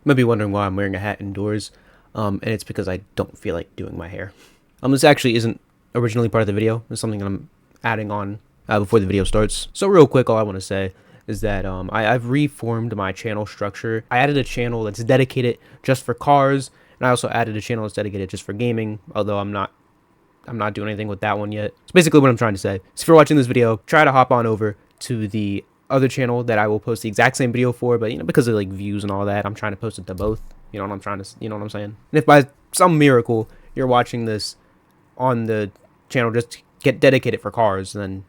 might be wondering why I'm wearing a hat indoors, and it's because I don't feel like doing my hair. This actually isn't originally part of the video. It's something that I'm adding on before the video starts. So real quick, all I want to say is that I've reformed my channel structure. I added a channel that's dedicated just for cars, and I also added a channel that's dedicated just for gaming, although I'm not doing anything with that one yet. So basically what I'm trying to say is if you're watching this video, try to hop on over to the other channel that I will post the exact same video for, but because of like views and all that, I'm trying to post it to both. You know what I'm saying? And if by some miracle you're watching this on the channel just get dedicated for cars, then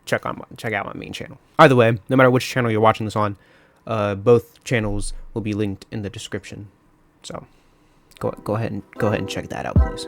check out my main channel. Either way, no matter which channel you're watching this on, both channels will be linked in the description. So go ahead and check that out, please.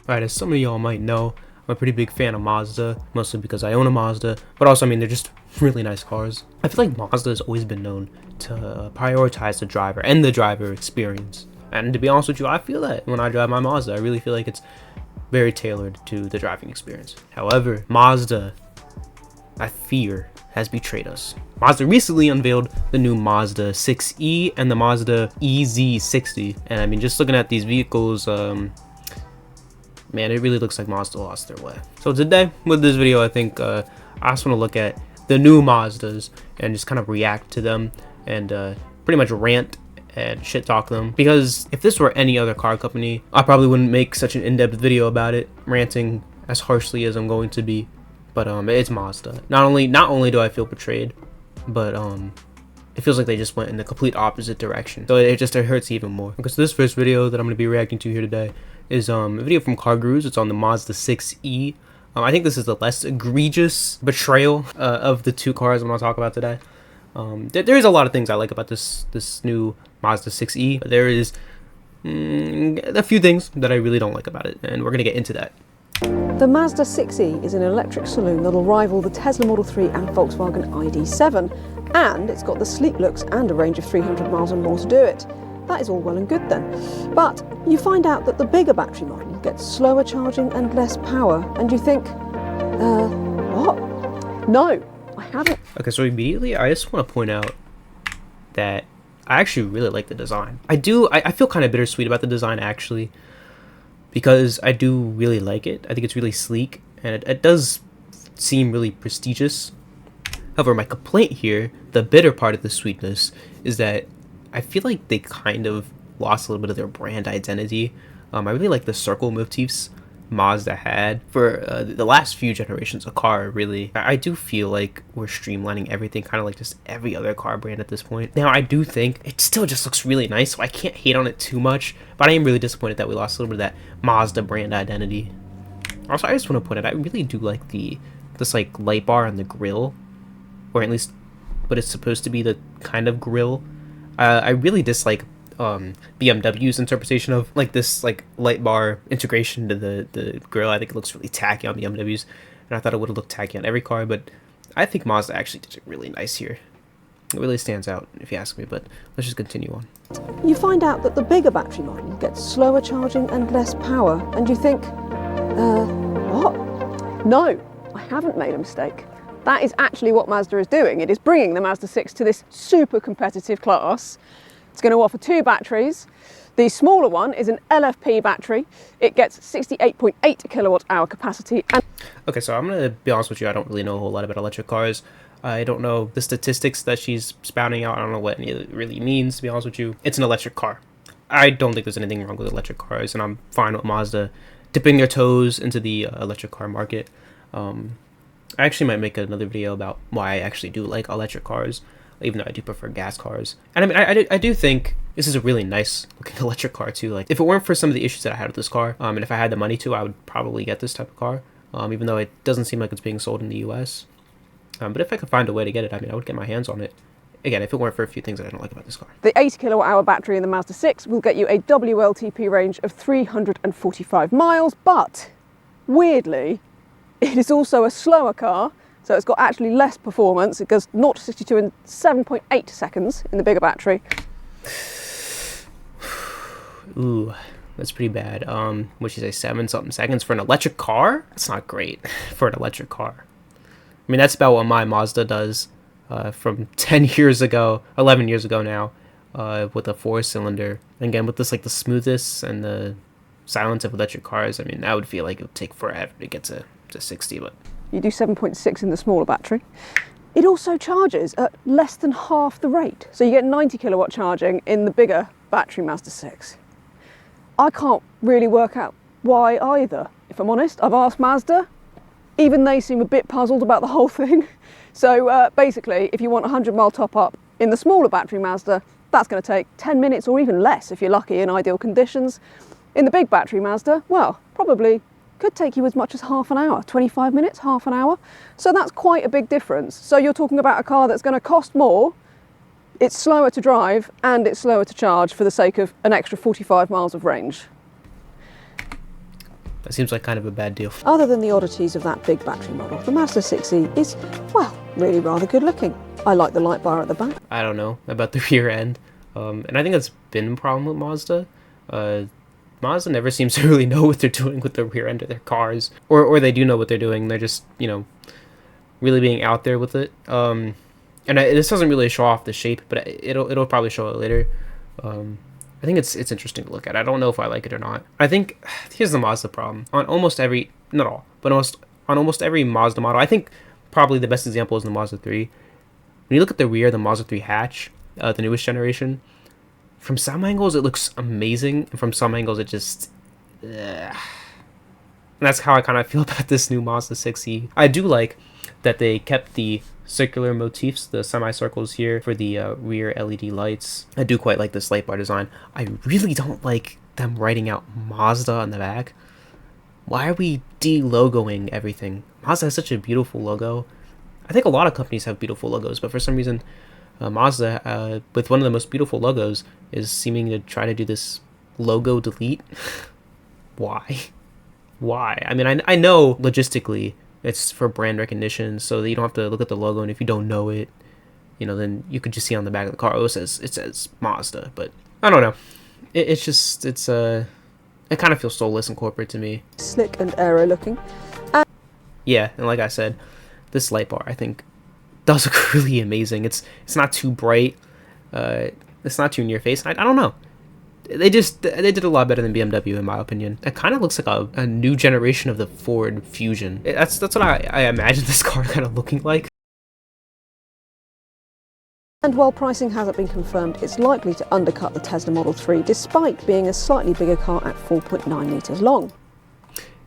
Alright, as some of y'all might know, I'm a pretty big fan of Mazda, mostly because I own a Mazda, but also, they're just really nice cars. I feel like Mazda has always been known to prioritize the driver and the driver experience. And to be honest with you, I feel that when I drive my Mazda, I really feel like it's very tailored to the driving experience. However, Mazda, I fear, has betrayed us. Mazda recently unveiled the new Mazda 6e and the Mazda EZ60. And just looking at these vehicles, man, it really looks like Mazda lost their way. So today, with this video, I think I just want to look at the new Mazdas and just kind of react to them and pretty much rant and shit talk them. Because if this were any other car company, I probably wouldn't make such an in-depth video about it, ranting as harshly as I'm going to be. But it's Mazda. Not only do I feel betrayed, but it feels like they just went in the complete opposite direction. So it hurts even more. Okay, so this first video that I'm going to be reacting to here today is a video from Car Gurus. It's on the Mazda 6e. I think this is the less egregious betrayal of the two cars I'm going to talk about today. There is a lot of things I like about this new Mazda 6e, but there is a few things that I really don't like about it, and we're going to get into that. The Mazda 6e is an electric saloon that'll rival the Tesla Model 3 and Volkswagen ID.7, and it's got the sleek looks and a range of 300 miles and more to do it. That is all well and good then. But you find out that the bigger battery model gets slower charging and less power, and you think, what? No, I haven't. Okay, so immediately I just want to point out that I actually really like the design. I feel kind of bittersweet about the design actually, because I do really like it. I think it's really sleek, and it does seem really prestigious. However, my complaint here, the bitter part of the sweetness, is that I feel like they kind of lost a little bit of their brand identity. I really like the circle motifs Mazda had for the last few generations of car, really. I do feel like we're streamlining everything, kind of like just every other car brand at this point. Now, I do think it still just looks really nice, so I can't hate on it too much, but I am really disappointed that we lost a little bit of that Mazda brand identity. Also, I just want to point out, I really do like this like light bar on the grille, or at least what it's supposed to be the kind of grille. I really dislike BMW's interpretation of like this like light bar integration to the grille. I think it looks really tacky on BMW's, and I thought it would have looked tacky on every car, but I think Mazda actually did it really nice here. It really stands out if you ask me, but let's just continue on. You find out that the bigger battery model gets slower charging and less power, and you think, what? No, I haven't made a mistake. That is actually what Mazda is doing. It is bringing the Mazda 6 to this super competitive class. It's going to offer two batteries. The smaller one is an LFP battery. It gets 68.8 kilowatt hour capacity. Okay, so I'm going to be honest with you, I don't really know a whole lot about electric cars. I don't know the statistics that she's spouting out. I don't know what any of it really means, to be honest with you. It's an electric car. I don't think there's anything wrong with electric cars, and I'm fine with Mazda dipping their toes into the electric car market. I actually might make another video about why I actually do like electric cars, even though I do prefer gas cars. And I do think this is a really nice looking electric car too. Like, if it weren't for some of the issues that I had with this car, and if I had the money to, I would probably get this type of car, even though it doesn't seem like it's being sold in the US. But if I could find a way to get it, I would get my hands on it. Again, if it weren't for a few things that I don't like about this car. The 80 kilowatt hour battery in the Mazda 6 will get you a WLTP range of 345 miles, but weirdly, it is also a slower car, so it's got actually less performance. It goes 0 to 62 in 7.8 seconds in the bigger battery. Ooh, that's pretty bad. What should I say, 7-something seconds for an electric car? That's not great for an electric car. I mean, that's about what my Mazda does from 10 years ago, 11 years ago now, with a 4-cylinder. And again, with this, like, the smoothness and the silence of electric cars, I mean, I would feel like it would take forever to get to 60, but... You do 7.6 in the smaller battery. It also charges at less than half the rate. So you get 90 kilowatt charging in the bigger battery Mazda 6. I can't really work out why either, if I'm honest. I've asked Mazda. Even they seem a bit puzzled about the whole thing. So basically, if you want a 100-mile top-up in the smaller battery Mazda, that's going to take 10 minutes or even less if you're lucky in ideal conditions. In the big battery Mazda, well, probably could take you as much as half an hour, 25 minutes, half an hour. So that's quite a big difference. So you're talking about a car that's going to cost more, it's slower to drive, and it's slower to charge for the sake of an extra 45 miles of range. That seems like kind of a bad deal. Other than the oddities of that big battery model, the Mazda 6e is, well, really rather good looking. I like the light bar at the back. I don't know about the rear end. And I think that's been a problem with Mazda. Mazda never seems to really know what they're doing with the rear end of their cars. Or they do know what they're doing. They're just, you know, really being out there with it. And this doesn't really show off the shape, but it'll probably show it later. I think it's interesting to look at. I don't know if I like it or not. I think here's the Mazda problem. On almost every, not all, but on almost every Mazda model, I think probably the best example is the Mazda 3. When you look at the rear of the Mazda 3 hatch, the newest generation, from some angles it looks amazing, and from some angles it just... And that's how I kind of feel about this new Mazda 6e. I do like that they kept the circular motifs, the semicircles here for the rear LED lights. I do quite like this light bar design. I really don't like them writing out Mazda on the back. Why are we de-logoing everything? Mazda has such a beautiful logo. I think a lot of companies have beautiful logos, but for some reason Mazda, with one of the most beautiful logos, is seeming to try to do this logo delete. Why? Why? I mean, I know logistically it's for brand recognition, so that you don't have to look at the logo, and if you don't know it, you know, then you could just see on the back of the car, oh, it says Mazda. But I don't know. It kind of feels soulless and corporate to me. Slick and aero looking. Yeah, and like I said, this light bar I think does look really amazing. It's not too bright. It's not too in your face. I don't know. They did a lot better than BMW in my opinion. It kind of looks like a new generation of the Ford Fusion. That's what I imagine this car kind of looking like. And while pricing hasn't been confirmed, it's likely to undercut the Tesla Model 3 despite being a slightly bigger car at 4.9 litres long.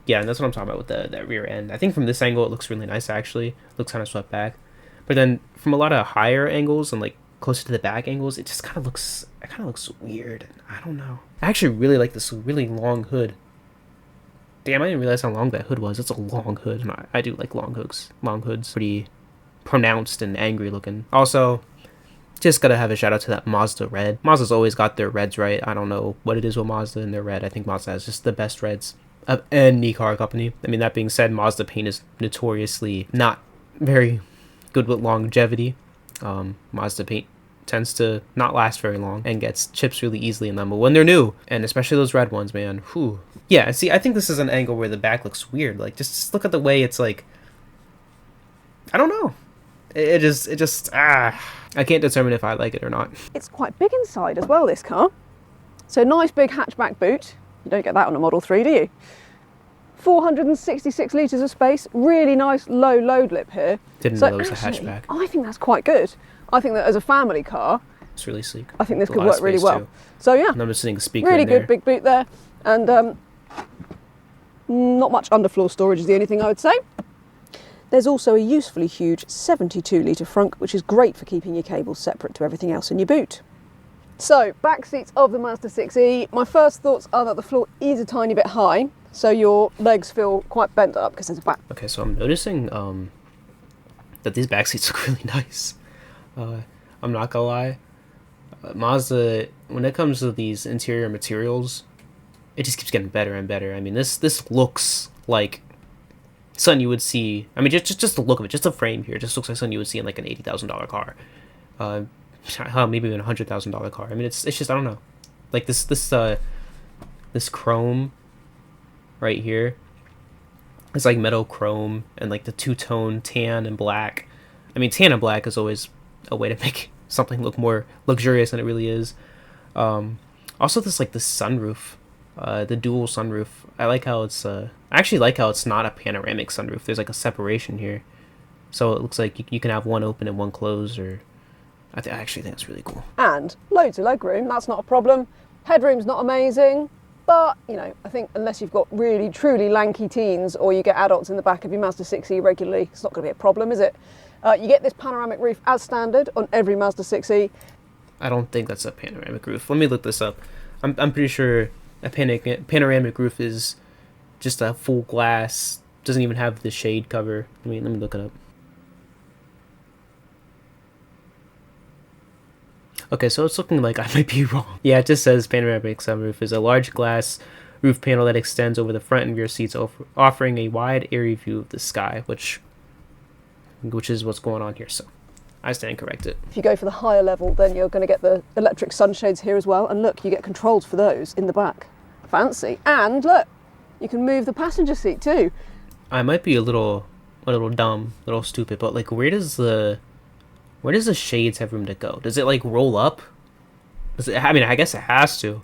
Yeah, and that's what I'm talking about with that rear end. I think from this angle it looks really nice actually. It looks kind of swept back. But then from a lot of higher angles and like closer to the back angles, it just kind of looks weird. I don't know. I actually really like this really long hood. Damn, I didn't realize how long that hood was. It's a long hood, and I do like long hoods. Pretty pronounced and angry looking. Also, just gotta have a shout out to that Mazda red. Mazda's always got their reds right. I don't know what it is with Mazda and their red. I think Mazda has just the best reds of any car company. I mean, that being said, Mazda paint is notoriously not very good with longevity. Mazda paint tends to not last very long and gets chips really easily in them, but when they're new, and especially those red ones, man, whew. Yeah, see, I think this is an angle where the back looks weird. Like, just look at the way it's like, I don't know. It just I can't determine if I like it or not. It's quite big inside as well, this car. So nice big hatchback boot. You don't get that on a Model 3, do you? 466 litres of space, really nice low load lip here. Didn't know that was a hatchback. I think that's quite good. I think that as a family car, it's really sleek. I think this could work really well. So yeah, and I'm just sitting the speaker really in there. Good big boot there, and not much underfloor storage is the only thing I would say. There's also a usefully huge 72 litre frunk, which is great for keeping your cables separate to everything else in your boot. So, back seats of the Mazda 6e. My first thoughts are that the floor is a tiny bit high, so your legs feel quite bent up because there's a back. Okay, so I'm noticing that these back seats look really nice. I'm not gonna lie. Mazda, when it comes to these interior materials, it just keeps getting better and better. I mean, this looks like something you would see. I mean, just the look of it, just the frame here, just looks like something you would see in like an $80,000 car. Maybe even $100,000 car. I mean, it's just, I don't know. Like this this chrome right here. It's like metal chrome and like the two-tone tan and black. I mean, tan and black is always a way to make something look more luxurious than it really is. Also, this like the sunroof, the dual sunroof. I like how it's. I actually like how it's not a panoramic sunroof. There's like a separation here, so it looks like you can have one open and one closed. Or I actually think it's really cool. And loads of legroom. That's not a problem. Headroom's not amazing. But, you know, I think unless you've got really, truly lanky teens or you get adults in the back of your Mazda 6e regularly, it's not going to be a problem, is it? You get this panoramic roof as standard on every Mazda 6e. I don't think that's a panoramic roof. Let me look this up. I'm pretty sure a panoramic roof is just a full glass, doesn't even have the shade cover. Let me look it up. Okay, so it's looking like I might be wrong. Yeah, it just says panoramic sunroof is a large glass roof panel that extends over the front and rear seats, offering a wide, airy view of the sky, which is what's going on here. So I stand corrected. If you go for the higher level, then you're going to get the electric sunshades here as well. And look, you get controls for those in the back. Fancy. And look, you can move the passenger seat too. I might be a little dumb, a little stupid, but like, where does the shades have room to go? Does it like roll up? I mean, I guess it has to,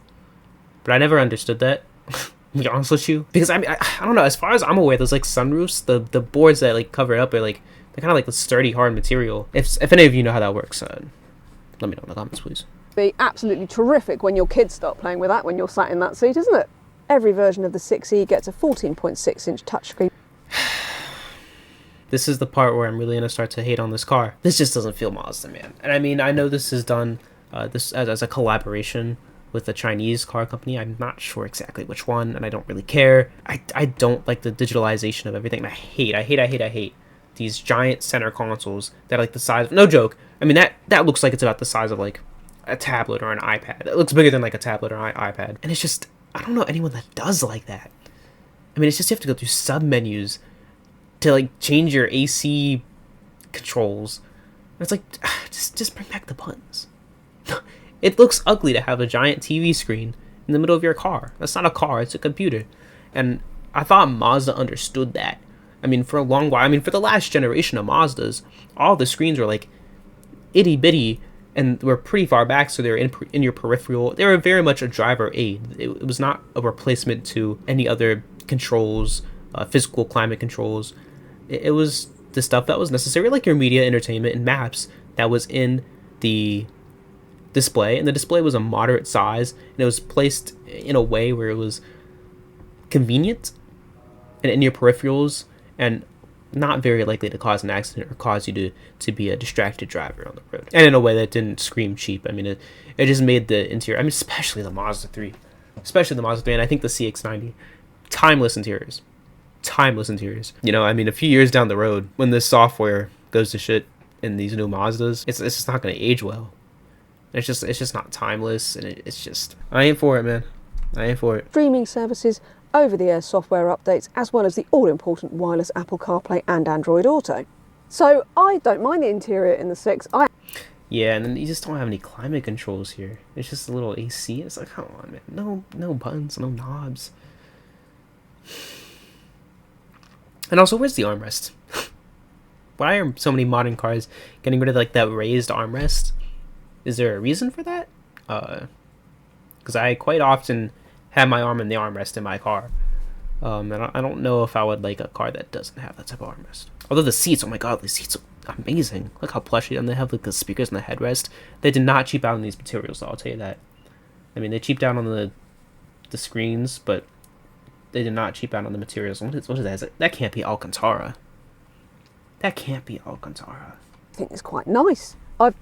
but I never understood that. To be honest with you, because I mean, I don't know. As far as I'm aware, those like sunroofs, the boards that like cover it up are like they're kind of like a sturdy, hard material. If any of you know how that works, let me know in the comments, please. Be absolutely terrific when your kids start playing with that when you're sat in that seat, isn't it? Every version of the 6e gets a 14.6-inch touchscreen. This is the part where I'm really gonna start to hate on this car. This just doesn't feel Mazda, man. And I mean, I know this is done this as a collaboration with a Chinese car company. I'm not sure exactly which one, and I don't really care. I don't like the digitalization of everything. And I hate these giant center consoles that are like the size. No joke. I mean, that looks like it's about the size of like a tablet or an iPad. It looks bigger than like a tablet or an iPad. And it's just, I don't know anyone that does like that. I mean, it's just you have to go through sub menus to like change your AC controls. And it's like, just bring back the buttons. It looks ugly to have a giant TV screen in the middle of your car. That's not a car, it's a computer. And I thought Mazda understood that. I mean, for a long while, I mean, for the last generation of Mazdas, all the screens were like itty bitty and were pretty far back, so they were in your peripheral. They were very much a driver aid. It was not a replacement to any other controls, physical climate controls. It was the stuff that was necessary, like your media, entertainment, and maps that was in the display. And the display was a moderate size, and it was placed in a way where it was convenient and in your peripherals and not very likely to cause an accident or cause you to be a distracted driver on the road. And in a way that didn't scream cheap. I mean, it just made the interior, I mean, especially the Mazda 3. Especially the Mazda 3, and I think the CX-90. Timeless interiors. You know, I mean, a few years down the road, when this software goes to shit in these new Mazdas, it's just not going to age well. It's just not timeless, and it's just, I ain't for it, man. I ain't for it. Streaming services, over-the-air software updates, as well as the all-important wireless Apple CarPlay and Android Auto. So I don't mind the interior in the 6. Yeah, and then you just don't have any climate controls here. It's just a little AC. It's like, come on, man. No buttons, no knobs. And also, where's the armrest? Why are so many modern cars getting rid of like that raised armrest? Is there a reason for that? Because I quite often have my arm in the armrest in my car. And I don't know if I would like a car that doesn't have that type of armrest. Although the seats, oh my god, the seats are amazing. Look how plushy, and they have like the speakers and the headrest. They did not cheap out on these materials, so I'll tell you that. I mean, they cheaped out on the screens, but they did not cheap out on the materials. What is that? That can't be Alcantara. That can't be Alcantara. I think it's quite nice. I've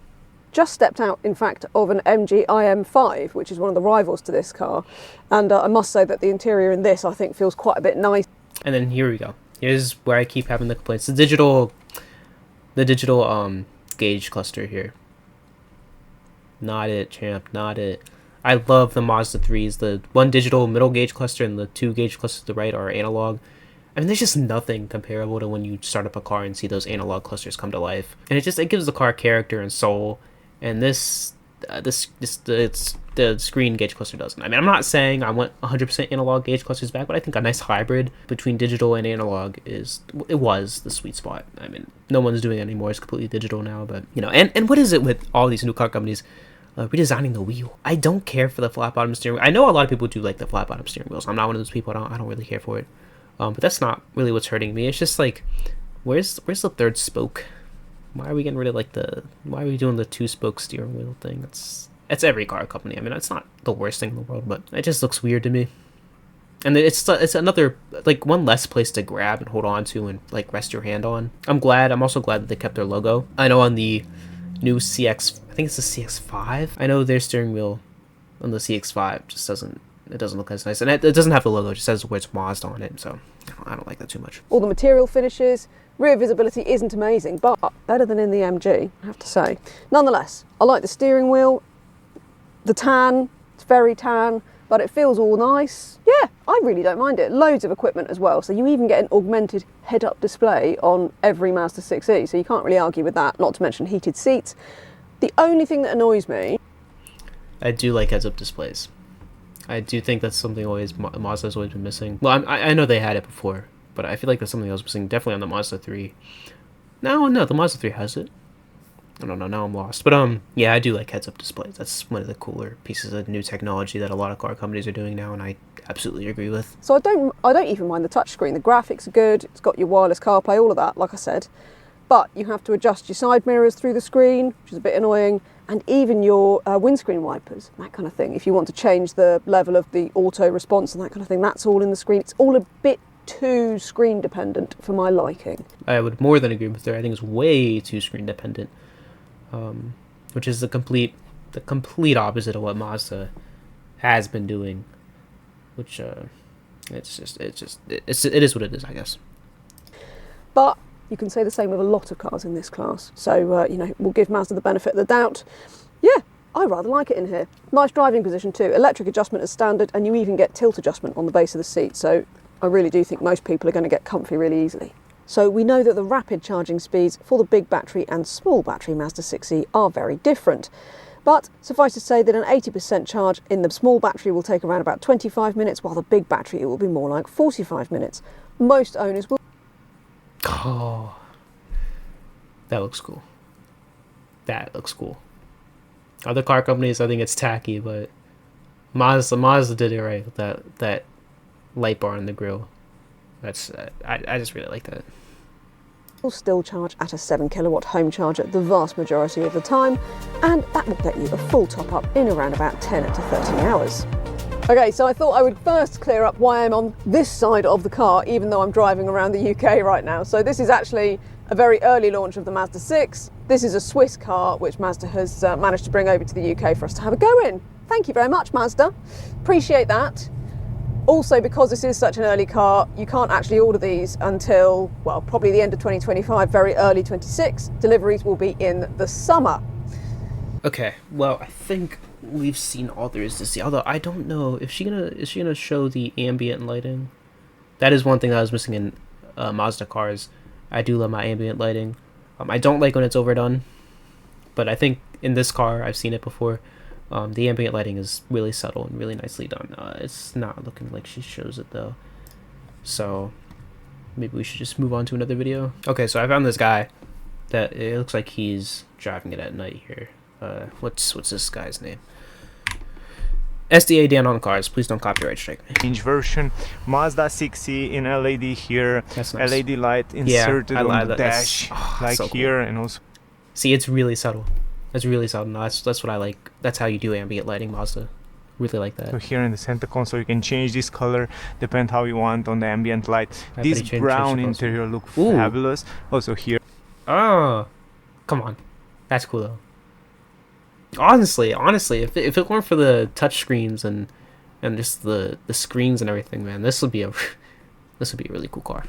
just stepped out, in fact, of an MG IM5, which is one of the rivals to this car, and I must say that the interior in this, I think, feels quite a bit nice. And then here we go. Here's where I keep having the complaints. The digital gauge cluster here. Not it, champ. Not it. I love the Mazda 3s. The one digital middle gauge cluster and the 2 gauge cluster to the right are analog. I mean, there's just nothing comparable to when you start up a car and see those analog clusters come to life. And it gives the car character and soul. And this the screen gauge cluster doesn't. I mean, I'm not saying I want 100% analog gauge clusters back, but I think a nice hybrid between digital and analog was the sweet spot. I mean, no one's doing it anymore. It's completely digital now, but you know, and what is it with all these new car companies redesigning the wheel? I don't care for the flat bottom steering wheel. I know a lot of people do like the flat bottom steering wheels. I'm not one of those people. I don't really care for it. But that's not really what's hurting me. It's just like, where's the third spoke? Why are we getting rid of why are we doing the 2-spoke steering wheel thing? It's every car company. I mean, it's not the worst thing in the world, but it just looks weird to me. And it's another, like, one less place to grab and hold on to and like rest your hand on. I'm also glad that they kept their logo. I know on the new CX, I think it's the CX-5, I know their steering wheel on the CX-5 just doesn't look as nice, and it doesn't have the logo. It just says the words Mazda on it, so I don't like that too much. All the material finishes, rear visibility isn't amazing, but better than in the MG, I have to say. Nonetheless, I like the steering wheel, the tan, it's very tan, but it feels all nice. Yeah, I really don't mind it. Loads of equipment as well, so you even get an augmented head-up display on every Mazda 6e, so you can't really argue with that, not to mention heated seats. The only thing that annoys me... I do like heads-up displays. I do think that's something Mazda's always been missing. Well, I know they had it before, but I feel like that's something I was missing, definitely on the Mazda 3. No, the Mazda 3 has it. I don't know, now I'm lost. But yeah, I do like heads-up displays. That's one of the cooler pieces of new technology that a lot of car companies are doing now, and I absolutely agree with. So I don't even mind the touchscreen. The graphics are good, it's got your wireless CarPlay, all of that, like I said. But you have to adjust your side mirrors through the screen, which is a bit annoying, and even your windscreen wipers, that kind of thing. If you want to change the level of the auto response and that kind of thing, that's all in the screen. It's all a bit too screen dependent for my liking. I would more than agree with her. I think it's way too screen dependent, which is the complete opposite of what Mazda has been doing. Which it is what it is, I guess. But you can say the same with a lot of cars in this class. So, you know, we'll give Mazda the benefit of the doubt. Yeah, I rather like it in here. Nice driving position too. Electric adjustment as standard, and you even get tilt adjustment on the base of the seat. So I really do think most people are going to get comfy really easily. So we know that the rapid charging speeds for the big battery and small battery Mazda 6e are very different. But suffice to say that an 80% charge in the small battery will take around about 25 minutes, while the big battery it will be more like 45 minutes. Most owners will... Oh, that looks cool. That looks cool. Other car companies, I think it's tacky, but Mazda did it right with that light bar in the grille. That's I just really like that. Will still charge at a 7 kilowatt home charger the vast majority of the time, and that will get you a full top up in around about 10 to 13 hours. Okay, so I thought I would first clear up why I'm on this side of the car, even though I'm driving around the UK right now. So this is actually a very early launch of the Mazda 6. This is a Swiss car which Mazda has managed to bring over to the UK for us to have a go in. Thank you very much, Mazda. Appreciate that. Also, because this is such an early car, you can't actually order these until, well, probably the end of 2025, very early 26. Deliveries will be in the summer. Okay, well, I think we've seen all there is to see. Although I don't know, is she gonna show the ambient lighting? That is one thing that I was missing in Mazda cars. I do love my ambient lighting. I don't like when it's overdone, but I think in this car I've seen it before. The ambient lighting is really subtle and really nicely done. It's not looking like she shows it though, so maybe we should just move on to another video. Okay, so I found this guy that it looks like he's driving it at night here. What's this guy's name? SDA Dan on cars. Please don't copyright strike me. Range version, Mazda 6e in LED here. That's nice. LED light inserted on the dash, like so cool. here, and also. See, it's really subtle. It's really subtle. No, that's what I like. That's how you do ambient lighting, Mazda. Really like that. So here in the center console, you can change this color, depend how you want on the ambient light. I This bet you brown change the interior look Ooh. fabulous. Also here. Oh, come on, that's cool though. Honestly, if it weren't for the touch screens and just the screens and everything, man, this would be a really cool car.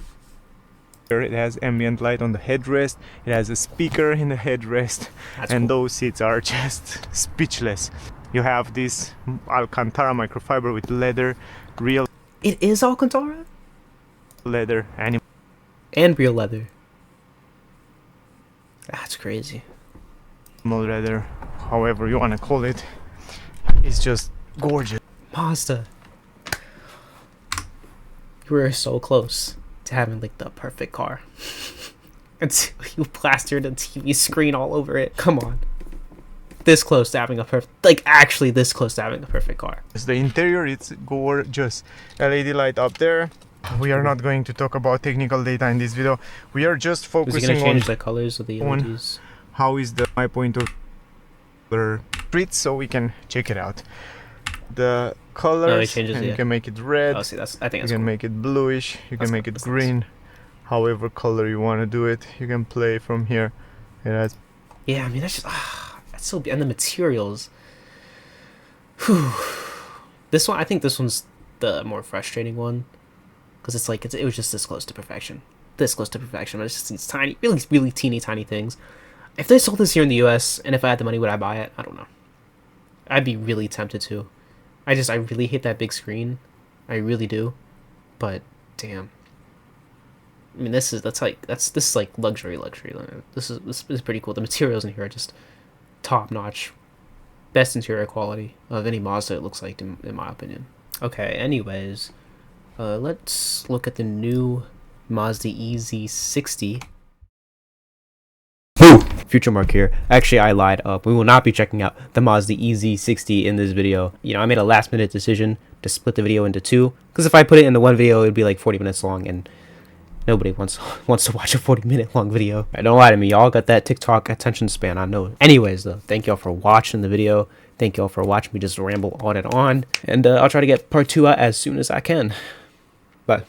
It has ambient light on the headrest. It has a speaker in the headrest, That's and cool. those seats are just speechless. You have this Alcantara microfiber with leather, real It is Alcantara leather, animal and real leather. That's crazy. leather, however you want to call it, is just gorgeous. Mazda, you were so close to having like the perfect car until you plastered the TV screen all over it. Come on. This close to having a perfect, like actually this close to having a perfect car. The interior, it's gorgeous. LED light up there. We are not going to talk about technical data in this video. We are just Is it focusing gonna change on the colors of the LEDs? how is my point of street, so we can check it out. The colors, changes and it, you can make it red. Oh, see, I think You that's can cool. make it bluish. You That's can make cool, it that's green. However color you want to do it, you can play from here. Yeah, I mean that's just that's so. And the materials. Whew. This one, I think this one's the more frustrating one, because it's like it was just this close to perfection. This close to perfection, but it's just these tiny, really, really teeny tiny things. If they sold this here in the U.S. and if I had the money, would I buy it? I don't know. I'd be really tempted to. I really hate that big screen. I really do. But damn. I mean, this is like luxury. This is pretty cool. The materials in here are just top notch. Best interior quality of any Mazda, it looks like, in my opinion. Okay, anyways, let's look at the new Mazda EZ60. Future Mark here. Actually, I lied. We will not be checking out the Mazda EZ60 in this video. You know, I made a last minute decision to split the video into two, because if I put it into one video, it'd be like 40 minutes long, and nobody wants to watch a 40-minute long video. Don't lie to me, y'all got that TikTok attention span, I know. Anyways, though, thank y'all for watching the video. Thank y'all for watching me just ramble on and on. And I'll try to get part 2 out as soon as I can. Bye.